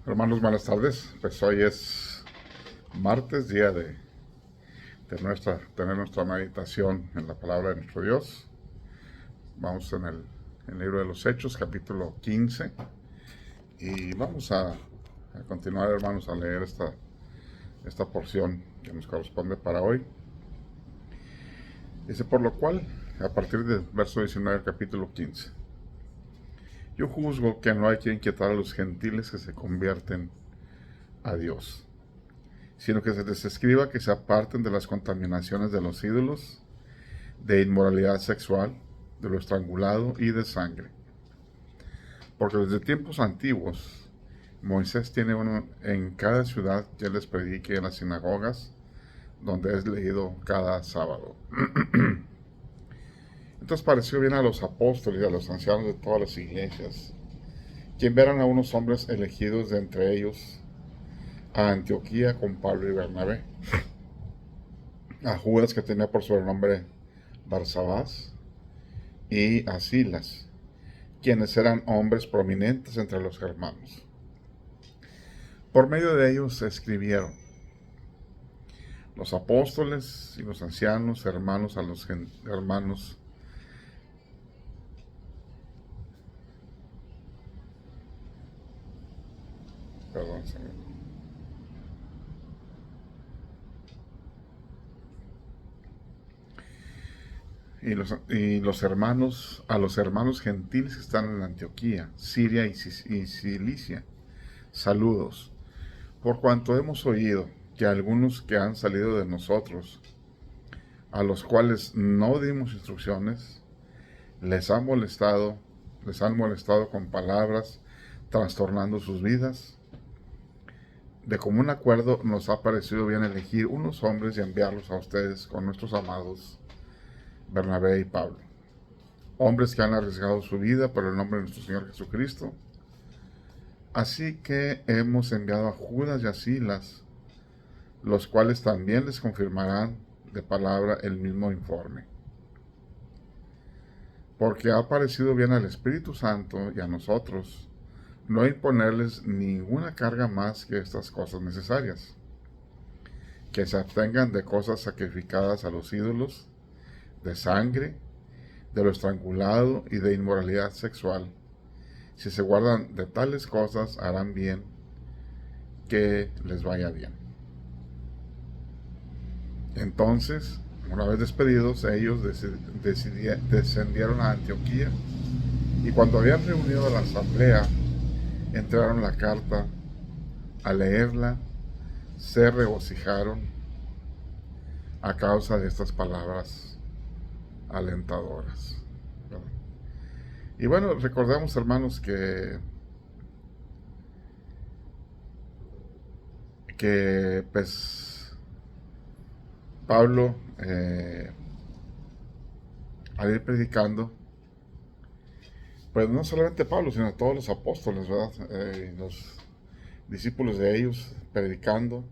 Hermanos, buenas tardes. Pues hoy es martes, día de tener nuestra meditación en la palabra de nuestro Dios. Vamos en el libro de los Hechos, capítulo 15. Y vamos a continuar, hermanos, a leer esta porción que nos corresponde para hoy. Dice, por lo cual, a partir del verso 19 del capítulo 15, yo juzgo que no hay que inquietar a los gentiles que se convierten a Dios, sino que se les escriba que se aparten de las contaminaciones de los ídolos, de inmoralidad sexual, de lo estrangulado y de sangre. Porque desde tiempos antiguos, Moisés tiene uno en cada ciudad que les predique en las sinagogas, donde es leído cada sábado. Entonces pareció bien a los apóstoles y a los ancianos de todas las iglesias, quien vieran a unos hombres elegidos de entre ellos, a Antioquía con Pablo y Bernabé, a Judas, que tenía por sobrenombre Barsabás, y a Silas, quienes eran hombres prominentes entre los hermanos. Por medio de ellos se escribieron los apóstoles y los ancianos, hermanos a los hermanos, perdón, señor. Y los hermanos, a los hermanos gentiles que están en Antioquía, Siria y Cilicia, saludos, por cuanto hemos oído que algunos que han salido de nosotros, a los cuales no dimos instrucciones, les han molestado con palabras, trastornando sus vidas. De común acuerdo nos ha parecido bien elegir unos hombres y enviarlos a ustedes con nuestros amados Bernabé y Pablo, hombres que han arriesgado su vida por el nombre de nuestro Señor Jesucristo. Así que hemos enviado a Judas y a Silas, los cuales también les confirmarán de palabra el mismo informe. Porque ha parecido bien al Espíritu Santo y a nosotros no imponerles ninguna carga más que estas cosas necesarias, que se abstengan de cosas sacrificadas a los ídolos, de sangre, de lo estrangulado y de inmoralidad sexual. Si se guardan de tales cosas, harán bien, que les vaya bien. Entonces, una vez despedidos, ellos descendieron a Antioquía, y cuando habían reunido a la asamblea, entraron la carta. Al leerla, se regocijaron a causa de estas palabras alentadoras. Y bueno, recordemos, hermanos, que pues Pablo, al ir predicando, pues no solamente Pablo, sino todos los apóstoles, ¿verdad? Los discípulos de ellos predicando,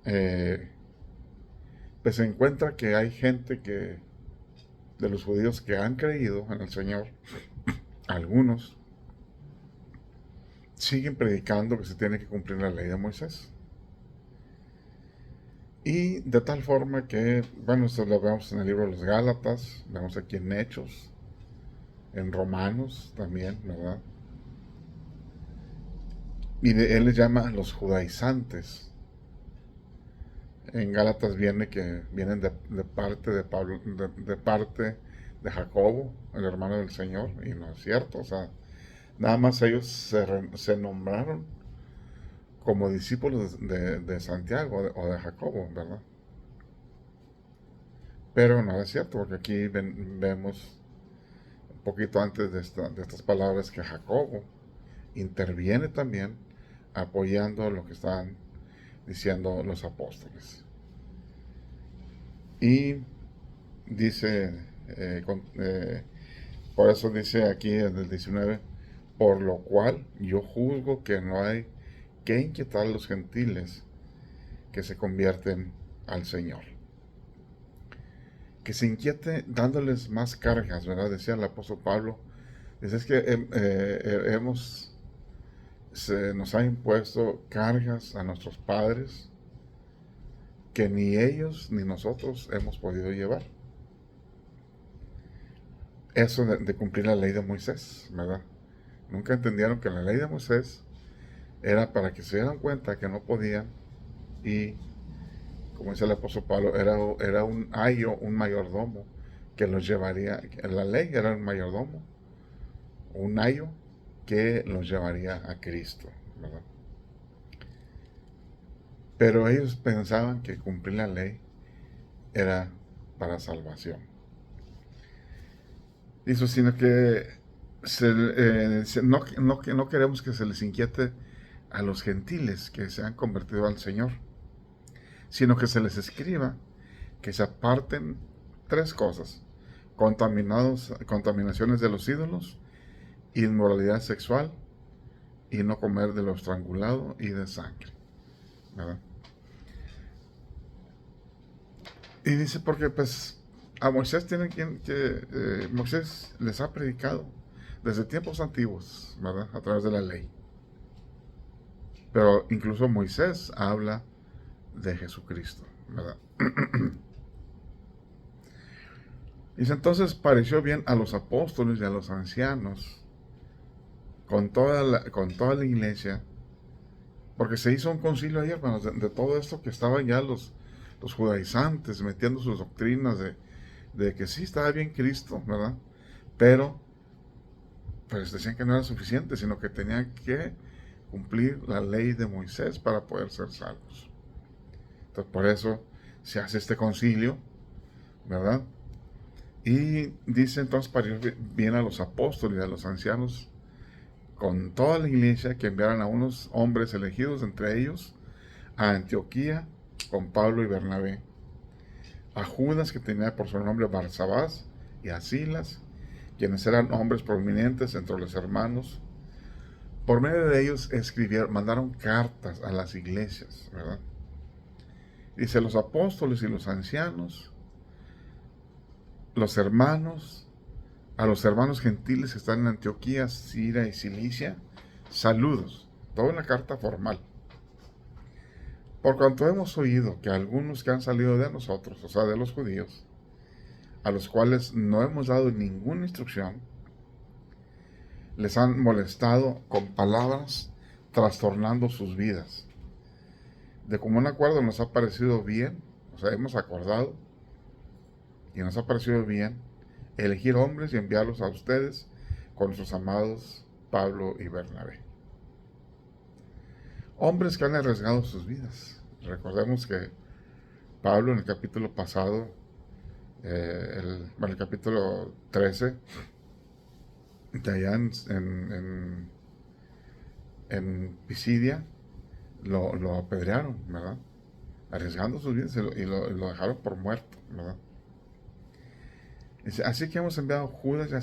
eh, pues se encuentra que hay gente de los judíos que han creído en el Señor, algunos siguen predicando que se tiene que cumplir la ley de Moisés. Y de tal forma que, bueno, esto lo vemos en el libro de los Gálatas, vemos aquí en Hechos, en Romanos también, ¿verdad? Y él les llama a los judaizantes. En Gálatas vienen de parte de Pablo, de parte de Jacobo, el hermano del Señor, y no es cierto, o sea, nada más ellos se nombraron como discípulos de Santiago o de Jacobo, ¿verdad? Pero no es cierto, porque aquí vemos un poquito antes de estas palabras que Jacobo interviene también apoyando lo que están diciendo los apóstoles. Y dice, por eso dice aquí en el 19, por lo cual yo juzgo que no hay que inquietar a los gentiles que se convierten al Señor. Que se inquiete dándoles más cargas, ¿verdad? Decía el apóstol Pablo. Dice, es que hemos se nos ha impuesto cargas a nuestros padres que ni ellos ni nosotros hemos podido llevar. Eso de cumplir la ley de Moisés, ¿verdad? Nunca entendieron que la ley de Moisés era para que se dieran cuenta que no podían, y como dice el apóstol Pablo, era un ayo, un mayordomo que los llevaría. La ley era un mayordomo, un ayo que los llevaría a Cristo, ¿verdad? Pero ellos pensaban que cumplir la ley era para salvación. Dice, sino que no queremos que se les inquiete a los gentiles que se han convertido al Señor, sino que se les escriba que se aparten tres cosas: contaminaciones de los ídolos, inmoralidad sexual, y no comer de lo estrangulado y de sangre, ¿verdad? Y dice, porque pues a Moisés Moisés les ha predicado desde tiempos antiguos, ¿verdad? A través de la ley. Pero incluso Moisés habla de Jesucristo, ¿verdad? Dice, entonces pareció bien a los apóstoles y a los ancianos, con toda la iglesia, porque se hizo un concilio ahí, hermanos, de todo esto que estaban ya los judaizantes metiendo sus doctrinas de que sí estaba bien Cristo, ¿verdad? Pero pues decían que no era suficiente, sino que tenían que cumplir la ley de Moisés para poder ser salvos. Entonces por eso se hace este concilio, ¿verdad? Y dice entonces, para ir bien a los apóstoles y a los ancianos con toda la iglesia, que enviaran a unos hombres elegidos entre ellos a Antioquía con Pablo y Bernabé, a Judas, que tenía por su nombre Barsabás, y a Silas, quienes eran hombres prominentes entre los hermanos. Por medio de ellos mandaron cartas a las iglesias, ¿verdad? Dice, los apóstoles y los ancianos, los hermanos, a los hermanos gentiles que están en Antioquía, Siria y Cilicia, saludos. Toda una carta formal. Por cuanto hemos oído que algunos que han salido de nosotros, o sea, de los judíos, a los cuales no hemos dado ninguna instrucción, les han molestado con palabras, trastornando sus vidas. De común acuerdo nos ha parecido bien, o sea, hemos acordado, y nos ha parecido bien elegir hombres y enviarlos a ustedes con nuestros amados Pablo y Bernabé. Hombres que han arriesgado sus vidas. Recordemos que Pablo en el capítulo pasado, el capítulo 13, de allá en Pisidia, lo apedrearon, ¿verdad? Arriesgando sus vidas, y lo dejaron por muerto, ¿verdad? Así que hemos enviado Judas y a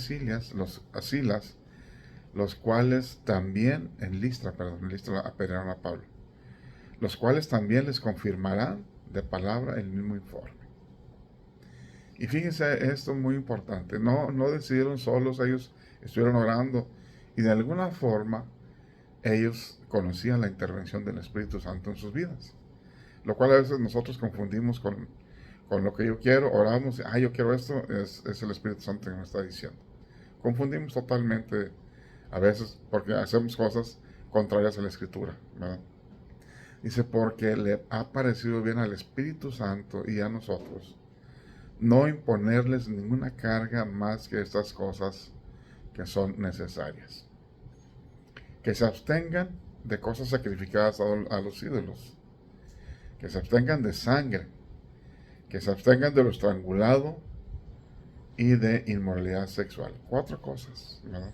Silas, los cuales también en Listra apedrearon a Pablo, los cuales también les confirmarán de palabra el mismo informe. Y fíjense, esto es muy importante, no decidieron solos, ellos estuvieron orando, y de alguna forma ellos conocían la intervención del Espíritu Santo en sus vidas, lo cual a veces nosotros confundimos con lo que yo quiero, oramos, yo quiero esto, es el Espíritu Santo que me está diciendo. Confundimos totalmente a veces porque hacemos cosas contrarias a la Escritura, ¿verdad? Dice, porque le ha parecido bien al Espíritu Santo y a nosotros no imponerles ninguna carga más que estas cosas que son necesarias. Que se abstengan de cosas sacrificadas a los ídolos, que se abstengan de sangre, que se abstengan de lo estrangulado y de inmoralidad sexual. 4 cosas, ¿verdad?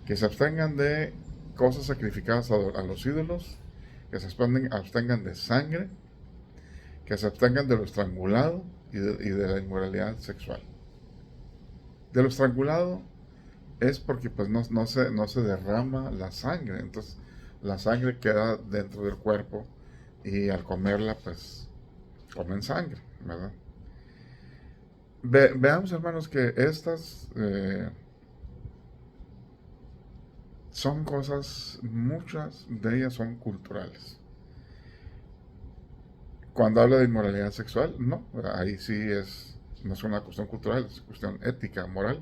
Que se abstengan de cosas sacrificadas a los ídolos, que se abstengan de sangre, que se abstengan de lo estrangulado y de la inmoralidad sexual. De lo estrangulado es porque pues no se derrama la sangre, entonces la sangre queda dentro del cuerpo y al comerla pues comen sangre, ¿verdad? Veamos, hermanos, que estas son cosas, muchas de ellas son culturales. Cuando habla de inmoralidad sexual, no, ahí sí no es una cuestión cultural, es cuestión ética, moral.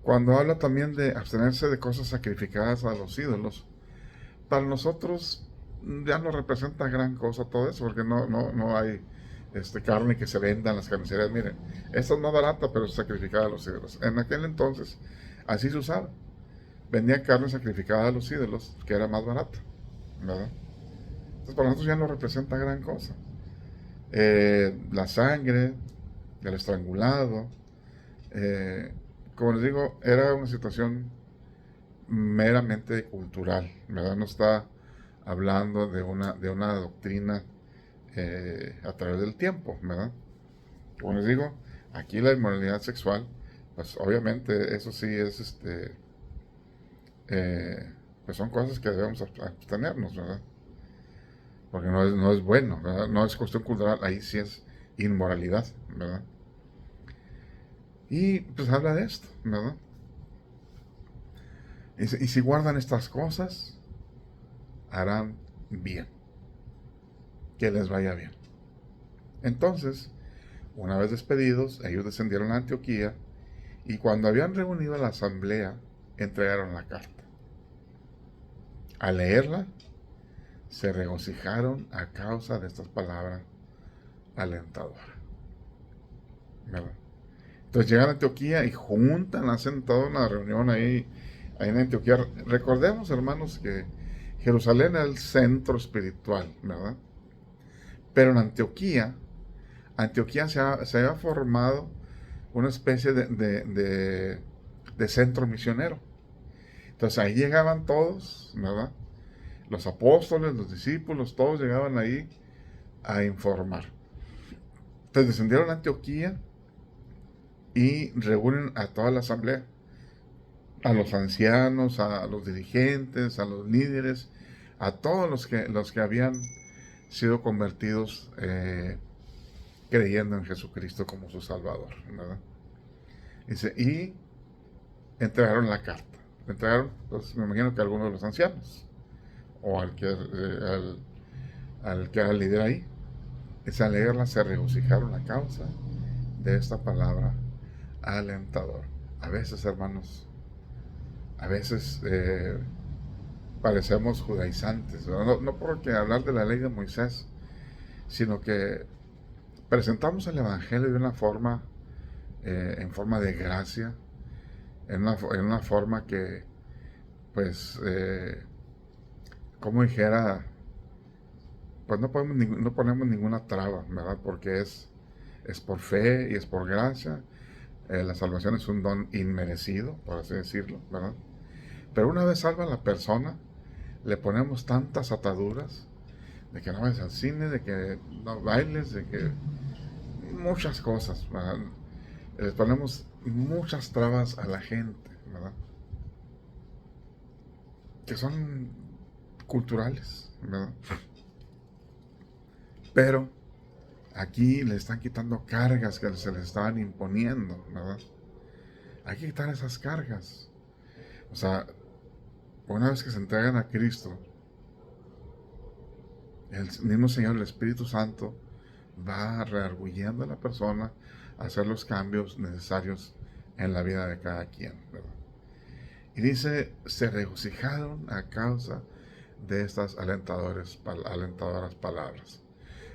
Cuando habla también de abstenerse de cosas sacrificadas a los ídolos, para nosotros ya no representa gran cosa todo eso, porque no hay carne que se venda en las carnicerías. Miren, esta es más barata, pero es sacrificada a los ídolos. En aquel entonces, así se usaba. Vendían carne sacrificada a los ídolos, que era más barata, ¿verdad? Entonces, para nosotros ya no representa gran cosa. La sangre, el estrangulado, eh, como les digo, era una situación meramente cultural, ¿verdad? No está hablando de una doctrina a través del tiempo, ¿verdad? Como les digo, aquí la inmoralidad sexual, pues obviamente eso sí es, pues son cosas que debemos abstenernos, ¿verdad? Porque no es bueno, ¿verdad? No es cuestión cultural, ahí sí es inmoralidad, ¿verdad? Y pues habla de esto, ¿verdad? Y si guardan estas cosas, harán bien, que les vaya bien. Entonces, una vez despedidos, ellos descendieron a Antioquía y cuando habían reunido a la asamblea, entregaron la carta. Al leerla, se regocijaron a causa de estas palabras alentadoras, ¿verdad? Entonces llegan a Antioquía y juntan, hacen toda una reunión ahí en Antioquía. Recordemos, hermanos, que Jerusalén era el centro espiritual, ¿verdad? Pero en Antioquía se había formado una especie de centro misionero. Entonces ahí llegaban todos, ¿verdad? Los apóstoles, los discípulos, todos llegaban ahí a informar. Entonces descendieron a Antioquía y reúnen a toda la asamblea, a los ancianos, a los dirigentes, a los líderes, a todos los que habían sido convertidos creyendo en Jesucristo como su Salvador, ¿verdad? Dice, y entregaron la carta. Entregaron, pues me imagino que a algunos de los ancianos, o al que era el líder ahí. Dice, al leerla se regocijaron a causa de esta palabra alentador. A veces, hermanos, a veces parecemos judaizantes, ¿verdad? No porque hablar de la ley de Moisés, sino que presentamos el Evangelio de una forma, en forma de gracia, en una forma que, pues, como dijera, pues no ponemos ninguna traba, ¿verdad? Porque es por fe y es por gracia. La salvación es un don inmerecido, por así decirlo, ¿verdad? Pero una vez salva a la persona, le ponemos tantas ataduras de que no vayas al cine, de que no bailes, de que muchas cosas, ¿verdad? Les ponemos muchas trabas a la gente, ¿verdad? Que son culturales, ¿verdad? Pero aquí le están quitando cargas que se les estaban imponiendo, ¿verdad? Hay que quitar esas cargas. O sea, una vez que se entregan a Cristo, el mismo Señor, el Espíritu Santo, va reargüyendo a la persona a hacer los cambios necesarios en la vida de cada quien, ¿verdad? Y dice, se regocijaron a causa de estas alentadoras palabras.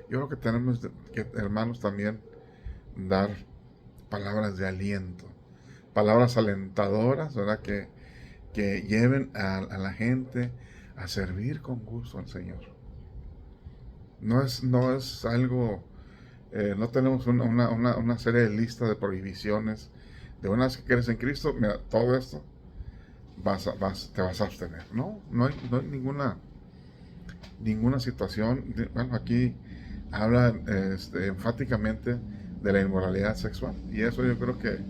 Yo creo que tenemos que, hermanos, también dar palabras de aliento, palabras alentadoras, ¿verdad? Que lleven a la gente a servir con gusto al Señor. No es algo, no tenemos una serie de listas de prohibiciones. De una vez que crees en Cristo, mira, todo esto te vas a abstener. No hay ninguna situación. Bueno, aquí habla enfáticamente de la inmoralidad sexual. Y eso yo creo que,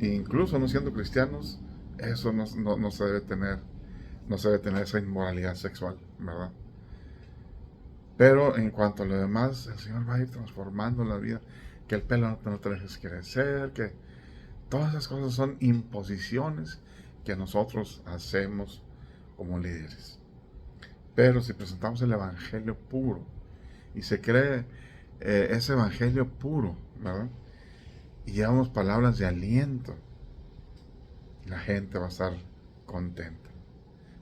incluso no siendo cristianos, eso no se debe tener, no se debe tener esa inmoralidad sexual, ¿verdad? Pero en cuanto a lo demás, el Señor va a ir transformando la vida. Que el pelo no te dejes crecer, que todas esas cosas son imposiciones que nosotros hacemos como líderes. Pero si presentamos el evangelio puro y se cree ese evangelio puro, ¿verdad? Y llevamos palabras de aliento, la gente va a estar contenta,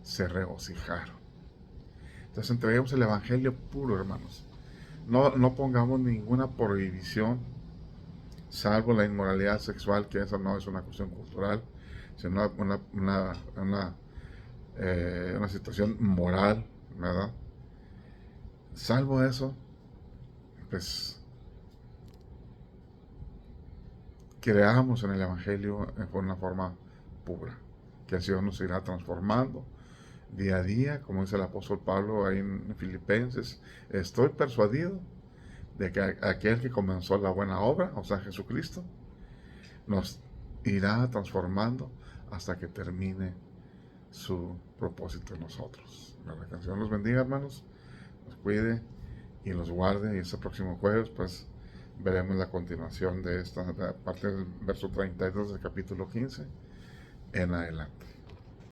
se regocijaron. Entonces entreguemos el evangelio puro, hermanos. No pongamos ninguna prohibición, salvo la inmoralidad sexual, que esa no es una cuestión cultural, sino una situación moral, ¿verdad? Salvo eso, pues creamos en el evangelio en una forma pura, que el Señor nos irá transformando día a día, como dice el apóstol Pablo ahí en Filipenses. Estoy persuadido de que aquel que comenzó la buena obra, o sea Jesucristo, nos irá transformando hasta que termine su propósito en nosotros. Que el Señor los bendiga, hermanos, los cuide y los guarde. Y este próximo jueves pues veremos la continuación de esta, a partir del verso 32 del capítulo 15 en adelante.